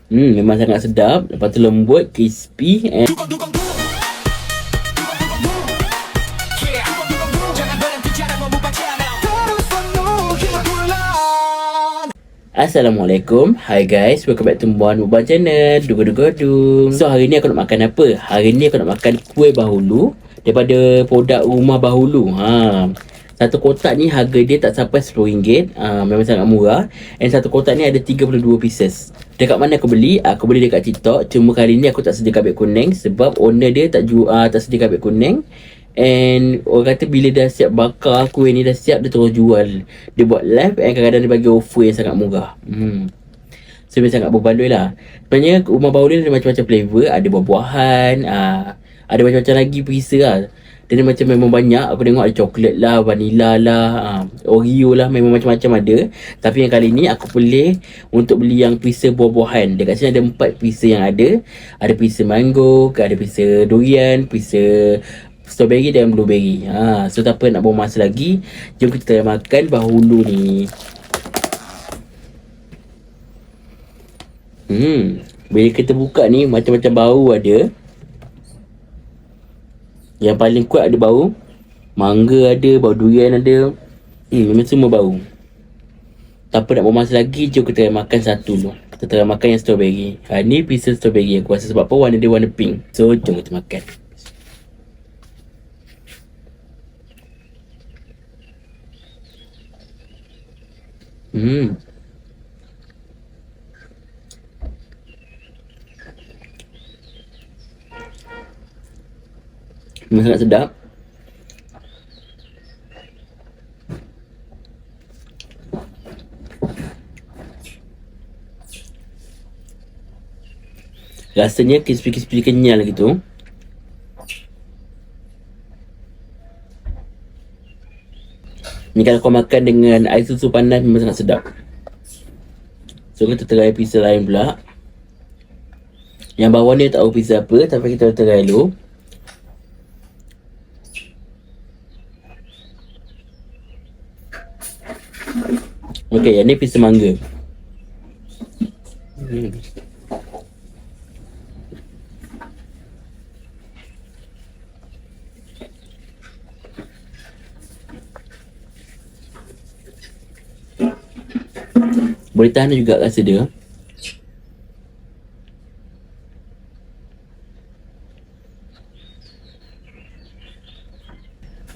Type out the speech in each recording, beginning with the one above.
Memang sangat sedap. Lepas tu lembut, crispy and Assalamualaikum. Hi guys, welcome back to Muan Mukbang channel. Duga-duga-dung. So hari ni aku nak makan apa? Hari ni aku nak makan kuih bahulu daripada produk Rumah Bahulu. Satu kotak ni harga dia tak sampai RM10. Memang sangat murah. And satu kotak ni ada 32 pieces. Dekat mana aku beli? Aku beli dekat TikTok. Cuma kali ni aku tak sedia kabel kuning sebab owner dia tak sedia kabel kuning. And orang kata bila dah siap bakar kuih ni dah siap, dia terus jual. Dia buat live and kadang-kadang dia bagi offer yang sangat murah. So dia sangat berbaloi lah. Sebenarnya Rumah Bahulu ni ada macam-macam flavor. Ada buah-buahan, ada macam-macam lagi perisa lah. Dan dia macam memang banyak. Aku tengok ada coklat lah, vanilla lah, Oreo lah, memang macam-macam ada. Tapi yang kali ni aku pilih untuk beli yang perisa buah-buahan. Dekat sini ada 4 perisa yang ada. Ada perisa mango, ada perisa durian, perisa strawberry dan blueberry. So tak apa nak buang masa lagi. Jom kita makan bahulu ni. Bila kita buka ni macam-macam bau ada. Yang paling kuat ada bau mangga, ada bau durian, ada. Memang semua bau. Tak apa nak buang masa lagi. Jom kita makan satu dulu. Kita try makan yang strawberry. Ni perisa strawberry aku rasa sebab apa warna dia warna pink. So jom kita makan. Memang sangat sedap. Rasanya crispy-crispy kenyal gitu. Ni kalau kau makan dengan air susu panas memang sangat sedap. So kita try pizza lain pula. Yang bawah ni tak tahu pizza apa, tapi kita try dulu. Okay, yang ni pizza mangga. Boleh tahan juga rasa dia.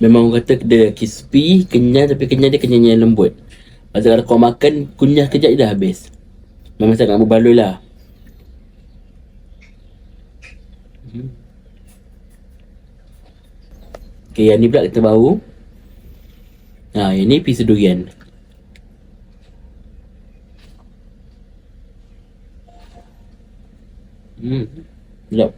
Memang orang kata dia crispy, kenyal, tapi kenyal dia kenyal yang lembut. Pasal kalau kau makan, kunyah kejap je dah habis. Memang sangat berbaloi lah. Okay, yang ni pula kita bau. Yang ni pizza durian. Sedap.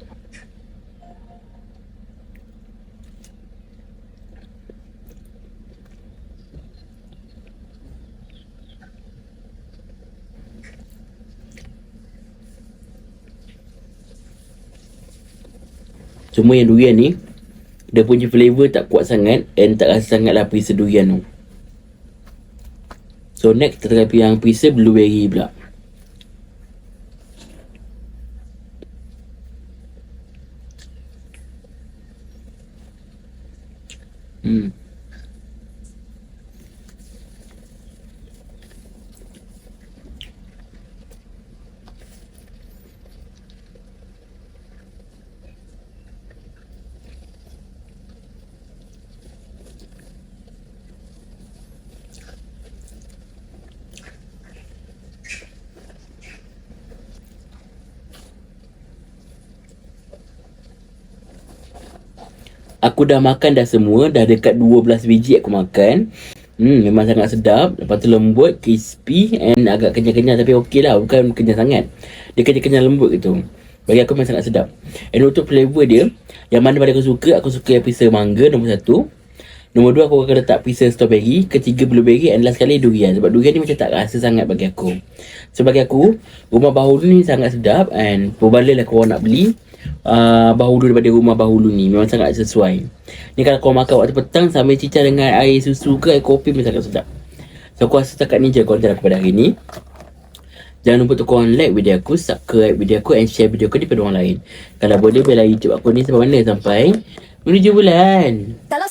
Cuma yang durian ni, dia punya flavor tak kuat sangat and tak rasa sangat lah perisa durian tu. So next kita try yang perisa blueberry pula. Aku dah makan dah semua. Dah dekat 12 biji aku makan. Memang sangat sedap. Lepas tu lembut, crispy and agak kenyal-kenyal. Tapi okey lah, bukan kenyal sangat. Dia kenyal-kenyal lembut gitu. Bagi aku memang sangat sedap. And untuk flavor dia, yang mana pada aku suka yang perisa mangga nombor 1. Nombor 2 aku akan letak perisa strawberry. Ketiga blueberry. And last sekali durian. Sebab durian ni macam tak rasa sangat bagi aku. So bagi aku, Rumah Bahulu ni sangat sedap. And berbaloi lah korang nak beli bahulu daripada Rumah Bahulu ni. Memang sangat sesuai. Ni kalau kau makan waktu petang sambil cicah dengan air susu ke air kopi, memang sangat sedap. So aku rasa setakat ni je konten aku pada hari ni. Jangan lupa untuk korang like video aku, subscribe video aku and share video aku kepada orang lain. Kalau boleh bela YouTube aku ni sampai mana? Sampai menuju bulan. Kalau